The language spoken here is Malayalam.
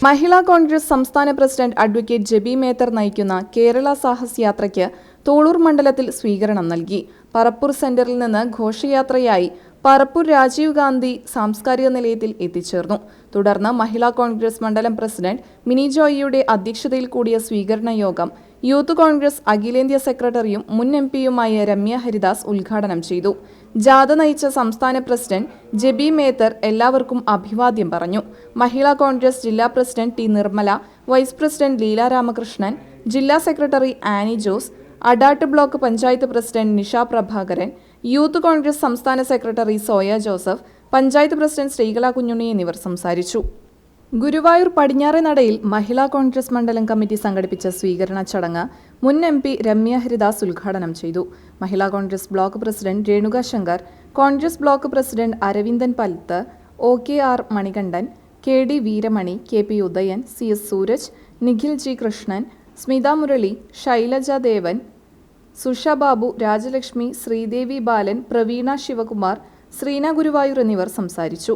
മഹിളാ കോൺഗ്രസ് സംസ്ഥാന പ്രസിഡന്റ് അഡ്വക്കേറ്റ് ജെബി മേത്തർ നയിക്കുന്ന കേരള സാഹസ് യാത്രയ്ക്ക് തോളൂർ മണ്ഡലത്തിൽ സ്വീകരണം നൽകി. പറപ്പൂർ സെന്ററിൽ നിന്ന് ഘോഷയാത്രയായി പറപ്പൂർ രാജീവ് ഗാന്ധി സാംസ്കാരിക നിലയത്തിൽ എത്തിച്ചേർന്നു. തുടർന്ന് മഹിളാ കോൺഗ്രസ് മണ്ഡലം പ്രസിഡന്റ് മിനി ജോയിയുടെ അധ്യക്ഷതയിൽ കൂടിയ സ്വീകരണ യോഗം യൂത്ത് കോൺഗ്രസ് അഖിലേന്ത്യാ സെക്രട്ടറിയും മുൻ എംപിയുമായ രമ്യ ഹരിദാസ് ഉദ്ഘാടനം ചെയ്തു. ജാഥ നയിച്ച സംസ്ഥാന പ്രസിഡന്റ് ജെബി മേത്തർ എല്ലാവർക്കും അഭിവാദ്യം പറഞ്ഞു. മഹിളാ കോൺഗ്രസ് ജില്ലാ president T Nirmala, vice president Leela Ramakrishnan, ജില്ലാ secretary Ani Jose, Adat block panchayat president Nisha Prabhakaran, youth Congress സംസ്ഥാന സെക്രട്ടറി സോയ ജോസഫ്, പഞ്ചായത്ത് പ്രസിഡന്റ് ശ്രീകല കുഞ്ഞുണ്ണി എന്നിവർ സംസാരിച്ചു. ഗുരുവായൂർ പടിഞ്ഞാറേനടയിൽ മഹിളാ കോൺഗ്രസ് മണ്ഡലം കമ്മിറ്റി സംഘടിപ്പിച്ച സ്വീകരണ ചടങ്ങ് മുൻ MP രമ്യ ഹരിദാസ് ഉദ്ഘാടനം ചെയ്തു. Mahila Congress block president Renuka Shankar, Congress block president Aravindan Palath, OKR Manikandan, KD Veeramani, KP Udayan, CS Sooraj, Nikhil G Krishnan, Smitha Murali, Shailaja Devan, Susha Babu, Rajalakshmi, Sreedevi Balan, Praveena Sivakumar, Sreena Guruvayur എന്നിവർ സംസാരിച്ചു.